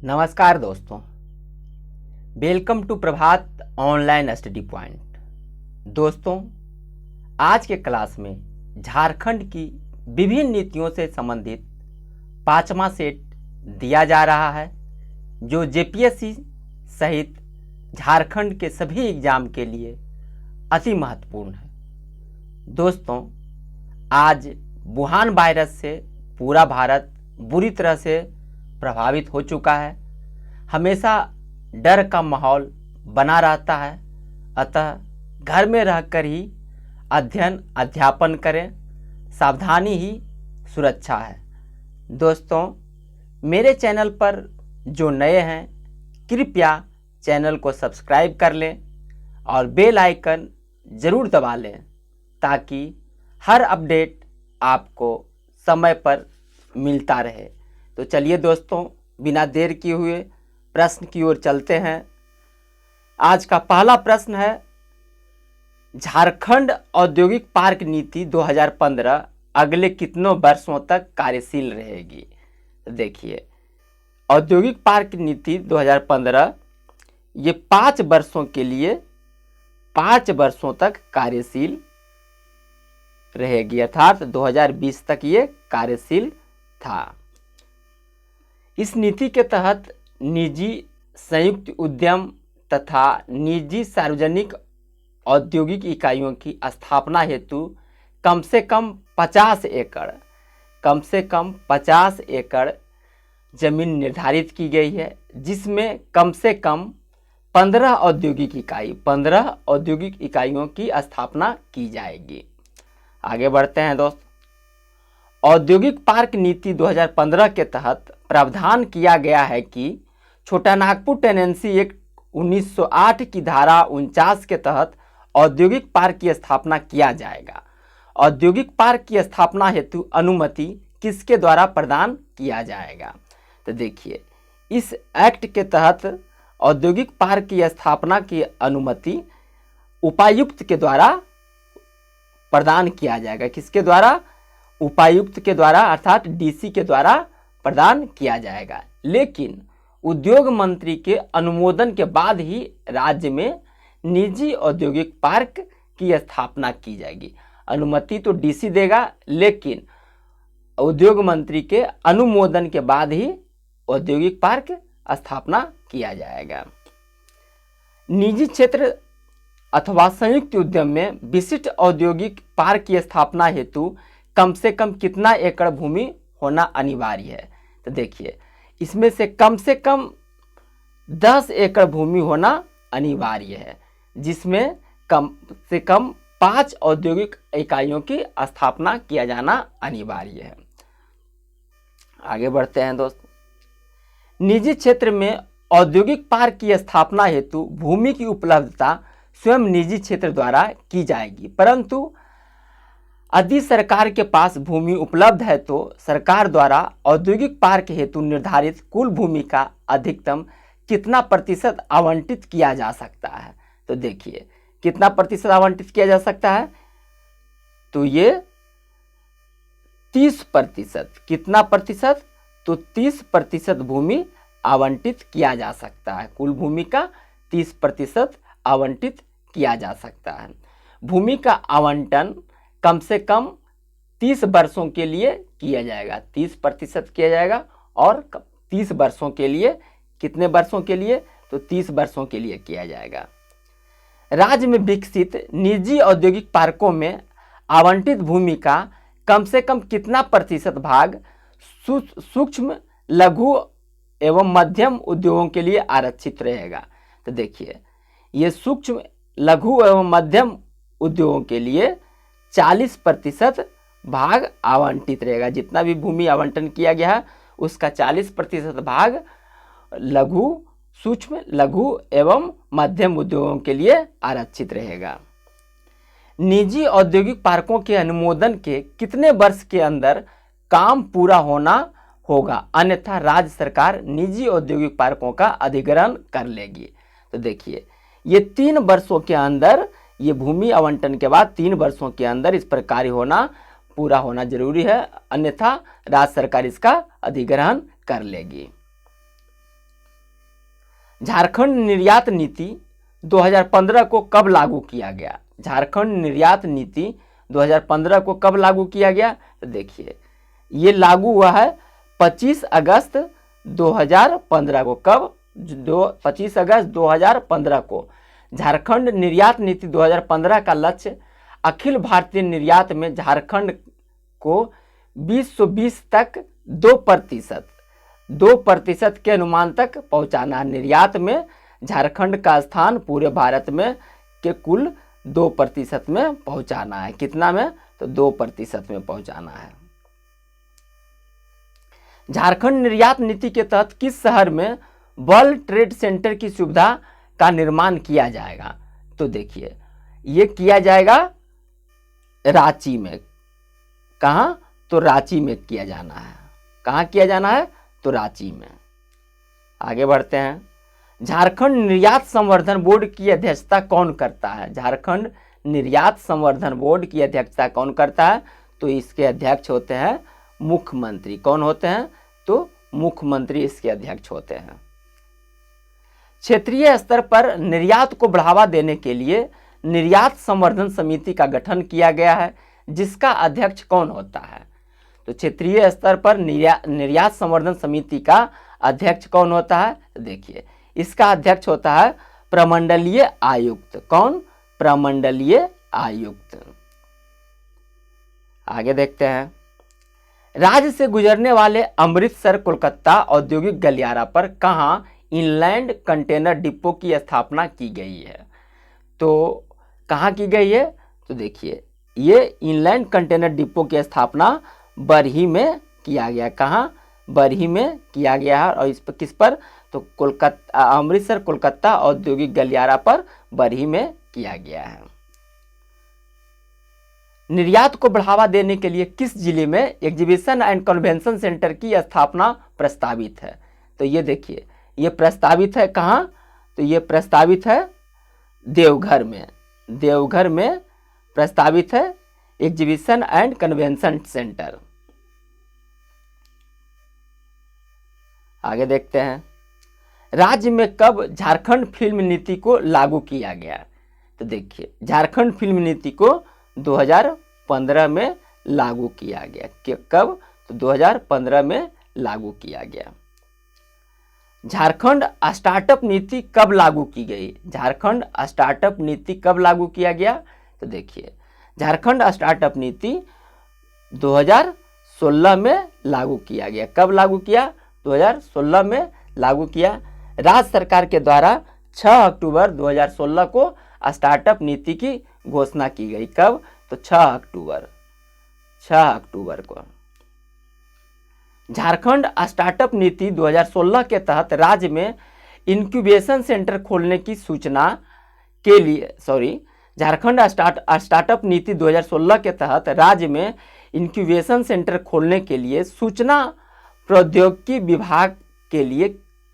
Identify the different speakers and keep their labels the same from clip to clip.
Speaker 1: नमस्कार दोस्तों, welcome to Prabhat online study point. दोस्तों, आज के क्लास में झारखंड की विभिन्न नीतियों से संबंधित पांचवा सेट दिया जा रहा है, जो जेपीएससी सहित झारखंड के सभी एग्जाम के लिए अति महत्वपूर्ण है। दोस्तों, आज वुहान वायरस से पूरा भारत बुरी तरह से प्रभावित हो चुका है। हमेशा डर का माहौल बना रहता है, अतः घर में रहकर ही अध्ययन अध्यापन करें। सावधानी ही सुरक्षा है। दोस्तों, मेरे चैनल पर जो नए हैं कृपया चैनल को सब्सक्राइब कर लें और बेल आइकन ज़रूर दबा लें ताकि हर अपडेट आपको समय पर मिलता रहे। तो चलिए दोस्तों, बिना देर किए हुए प्रश्न की ओर चलते हैं। आज का पहला प्रश्न है, झारखंड औद्योगिक पार्क नीति 2015 अगले कितनों वर्षों तक कार्यशील रहेगी? देखिए, औद्योगिक पार्क नीति 2015 ये 5 वर्षों के लिए 5 वर्षों तक कार्यशील रहेगी, अर्थात 2020 तक ये कार्यशील था। इस नीति के तहत निजी संयुक्त उद्यम तथा निजी सार्वजनिक औद्योगिक इकाइयों की स्थापना हेतु कम से कम 50 एकड़ जमीन निर्धारित की गई है, जिसमें कम से कम 15 औद्योगिक इकाइयों की स्थापना की जाएगी। आगे बढ़ते हैं दोस्त। औद्योगिक पार्क नीति 2015 के तहत प्रावधान किया गया है कि छोटा नागपुर टेनेंसी एक्ट 1908 की धारा 49 के तहत औद्योगिक पार्क की स्थापना किया जाएगा। औद्योगिक पार्क की स्थापना हेतु अनुमति किसके द्वारा प्रदान किया जाएगा? तो देखिए, इस एक्ट के तहत औद्योगिक पार्क की स्थापना की अनुमति उपायुक्त के द्वारा प्रदान किया जाएगा। किसके द्वारा? उपायुक्त के द्वारा, अर्थात डीसी के द्वारा प्रदान किया जाएगा। लेकिन उद्योग मंत्री के अनुमोदन के बाद ही राज्य में निजी औद्योगिक पार्क की स्थापना की जाएगी। अनुमति तो डीसी देगा, लेकिन उद्योग मंत्री के अनुमोदन के बाद ही औद्योगिक पार्क स्थापना किया जाएगा। निजी क्षेत्र अथवा संयुक्त उद्यम में विशिष्ट औद्योगिक पार्क की स्थापना हेतु कम से कम कितना एकड़ भूमि होना अनिवार्य है? तो देखिए, इसमें से कम 10 एकड़ भूमि होना अनिवार्य है, जिसमें कम से कम 5 औद्योगिक इकाइयों की स्थापना किया जाना अनिवार्य है। आगे बढ़ते हैं दोस्त। निजी क्षेत्र में औद्योगिक पार्क की स्थापना हेतु भूमि की उपलब्धता स्वयं निजी क्षेत्र द्वारा की जाएगी, परंतु यदि सरकार के पास भूमि उपलब्ध है तो सरकार द्वारा औद्योगिक पार्क हेतु निर्धारित कुल भूमि का अधिकतम कितना प्रतिशत आवंटित किया जा सकता है? तो देखिए, कितना प्रतिशत आवंटित किया जा सकता है? तो ये 30%। कितना प्रतिशत? तो 30% भूमि आवंटित किया जा सकता है। कुल भूमि का 30% आवंटित किया जा सकता है। भूमि का आवंटन कम से कम 30 वर्षों के लिए किया जाएगा। 30% किया जाएगा और 30 वर्षों के लिए, कितने वर्षों के लिए? तो 30 वर्षों के लिए किया जाएगा। राज्य में विकसित निजी औद्योगिक पार्कों में आवंटित भूमि का कम से कम कितना प्रतिशत भाग सूक्ष्म, लघु एवं मध्यम उद्योगों के लिए आरक्षित रहेगा? तो देखिए, ये सूक्ष्म, लघु एवं मध्यम उद्योगों के लिए 40% भाग आवंटित रहेगा। जितना भी भूमि आवंटन किया गया है उसका 40% भाग सूक्ष्म, लघु एवं मध्यम उद्योगों के लिए आरक्षित रहेगा। निजी औद्योगिक पार्कों के अनुमोदन के कितने वर्ष के अंदर काम पूरा होना होगा, अन्यथा राज्य सरकार निजी औद्योगिक पार्कों का अधिग्रहण कर लेगी? तो देखिए, ये 3 वर्षों के अंदर, ये भूमि आवंटन के बाद 3 वर्षों के अंदर इस पर कार्य होना पूरा होना जरूरी है, अन्यथा राज्य सरकार इसका अधिग्रहण कर लेगी। झारखंड निर्यात नीति 2015 को कब लागू किया गया? झारखंड निर्यात नीति 2015 को कब लागू किया गया? तो देखिए ये लागू हुआ है 25 अगस्त 2015 को। कब? 25 अगस्त 2015 को। झारखंड निर्यात नीति 2015 का लक्ष्य अखिल भारतीय निर्यात में झारखंड को 2020 तक 2% के अनुमान तक पहुंचाना। निर्यात में झारखंड का स्थान पूरे भारत में के कुल 2% में पहुंचाना है। कितना में? तो 2% में पहुंचाना है। झारखंड निर्यात नीति के तहत किस शहर में वर्ल्ड ट्रेड सेंटर की सुविधा का निर्माण किया जाएगा? तो देखिए ये किया जाएगा रांची में। कहाँ? तो रांची में किया जाना है। कहाँ किया जाना है? तो रांची में। आगे बढ़ते हैं। झारखंड निर्यात संवर्धन बोर्ड की अध्यक्षता कौन करता है? झारखंड निर्यात संवर्धन बोर्ड की अध्यक्षता कौन करता है? तो इसके अध्यक्ष होते हैं मुख्यमंत्री। कौन होते हैं? तो मुख्यमंत्री इसके अध्यक्ष होते हैं। क्षेत्रीय स्तर पर निर्यात को बढ़ावा देने के लिए निर्यात संवर्धन समिति का गठन किया गया है, जिसका अध्यक्ष कौन होता है? तो क्षेत्रीय स्तर पर निर्यात संवर्धन समिति का अध्यक्ष कौन होता है? देखिए इसका अध्यक्ष होता है प्रमंडलीय आयुक्त। कौन? प्रमंडलीय आयुक्त। आगे देखते हैं। राज्य से गुजरने वाले अमृतसर कोलकाता औद्योगिक गलियारा पर कहाँ इनलैंड कंटेनर डिपो की स्थापना की गई है? तो कहाँ की गई है? तो देखिए ये इनलैंड कंटेनर डिपो की स्थापना बरही में किया गया। कहाँ? बरही में किया गया है। और इस पर किस पर? तो कोलकाता, अमृतसर कोलकाता औद्योगिक गलियारा पर बरही में किया गया है। निर्यात को बढ़ावा देने के लिए किस जिले में एग्जीबिशन एंड कन्वेंशन सेंटर की स्थापना प्रस्तावित है? तो ये देखिए ये प्रस्तावित है कहाँ? तो ये प्रस्तावित है देवघर में। देवघर में प्रस्तावित है एग्जीबिशन एंड कन्वेंशन सेंटर। आगे देखते हैं। राज्य में कब झारखंड फिल्म नीति को लागू किया गया? तो देखिए झारखंड फिल्म नीति को 2015 में लागू किया गया। कब? तो 2015 में लागू किया गया। झारखंड स्टार्टअप नीति कब लागू की गई? झारखंड स्टार्टअप नीति कब लागू किया गया? तो देखिए झारखंड स्टार्टअप नीति 2016 में लागू किया गया। कब लागू किया? 2016 में लागू किया। राज्य सरकार के द्वारा 6 अक्टूबर 2016 को स्टार्टअप नीति की घोषणा की गई। कब? तो 6 अक्टूबर को। झारखंड स्टार्टअप नीति 2016 के तहत राज्य में इंक्यूबेशन सेंटर खोलने की सूचना के लिए झारखंड स्टार्टअप नीति 2016 के तहत राज्य में इंक्यूबेशन सेंटर खोलने के लिए सूचना प्रौद्योगिकी विभाग के लिए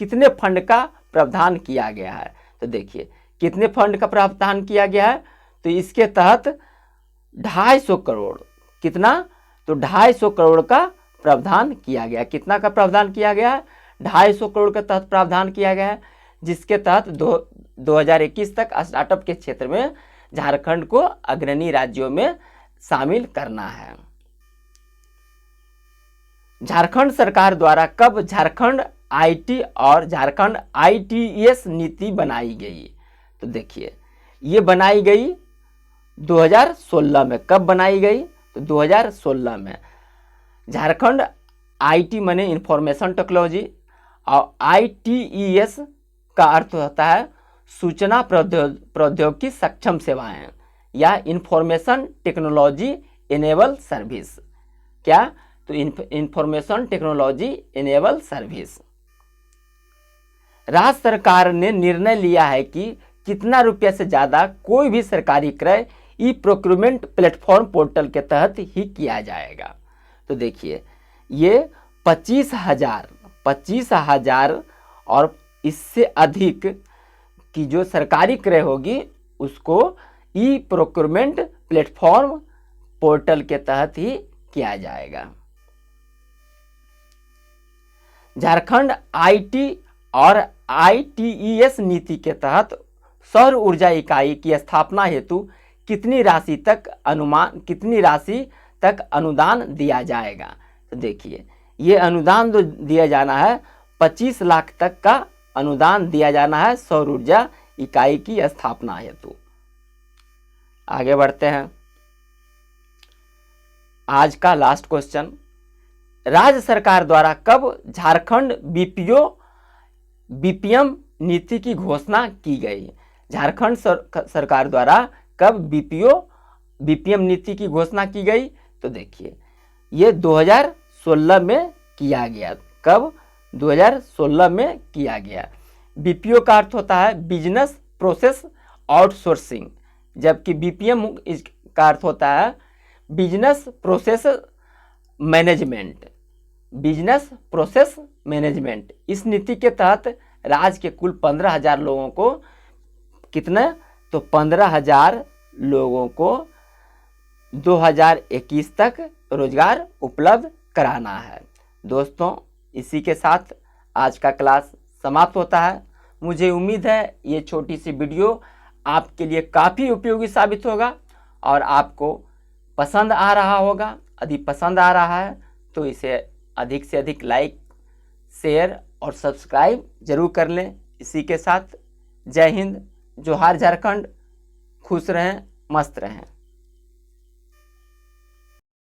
Speaker 1: कितने फंड का प्रावधान किया गया है? तो देखिए कितने फंड का प्रावधान किया गया है? तो इसके तहत 250 करोड़। कितना? तो 250 करोड़ का प्रावधान किया गया। कितना का प्रावधान किया गया है? 250 करोड़ के तहत प्रावधान किया गया है, जिसके तहत 2021 तक स्टार्टअप के क्षेत्र में झारखंड को अग्रणी राज्यों में शामिल करना है। झारखंड सरकार द्वारा कब झारखंड आईटी और झारखंड आईटीएस नीति बनाई गई? तो देखिए ये बनाई गई 2016 में। कब बनाई गई? तो 2016 में। झारखंड आईटी माने इंफॉर्मेशन टेक्नोलॉजी और आईटीईएस का अर्थ होता है सूचना प्रौद्योगिकी सक्षम सेवाएं या इंफॉर्मेशन टेक्नोलॉजी इनेबल सर्विस। क्या? तो इंफॉर्मेशन टेक्नोलॉजी इनेबल सर्विस। राज्य सरकार ने निर्णय लिया है कि कितना रुपये से ज़्यादा कोई भी सरकारी क्रय ई प्रोक्यूरमेंट प्लेटफॉर्म पोर्टल के तहत ही किया जाएगा। तो देखिए ये 25,000 और इससे अधिक की जो सरकारी क्रय होगी उसको ई प्रोक्यूरमेंट प्लेटफॉर्म पोर्टल के तहत ही किया जाएगा। झारखंड आईटी और ITES नीति के तहत सौर ऊर्जा इकाई की स्थापना हेतु कितनी राशि तक अनुदान दिया जाएगा। तो देखिए ये अनुदान जो दिया जाना है 25 लाख तक का अनुदान दिया जाना है सौर ऊर्जा इकाई की स्थापना हेतु। आगे बढ़ते हैं। आज का लास्ट क्वेश्चन, राज्य सरकार द्वारा कब झारखंड BPM नीति की घोषणा की गई। झारखंड सरकार द्वारा कब BPM नीति की घोषणा की गई। तो देखिए ये 2016 में किया गया। कब? 2016 में किया गया। BPO का अर्थ होता है बिजनेस प्रोसेस आउटसोर्सिंग, जबकि BPM का अर्थ होता है business process management. Business process management. इस नीति के तहत राज्य के कुल 15,000 लोगों को कितने? तो 15,000 लोगों को 2021 तक रोजगार उपलब्ध कराना है। दोस्तों इसी के साथ आज का क्लास समाप्त होता है। मुझे उम्मीद है ये छोटी सी वीडियो आपके लिए काफ़ी उपयोगी साबित होगा और आपको पसंद आ रहा होगा। यदि पसंद आ रहा है तो इसे अधिक से अधिक लाइक, शेयर और सब्सक्राइब जरूर कर लें। इसी के साथ जय हिंद, जोहार झारखंड, खुश रहें, मस्त रहें।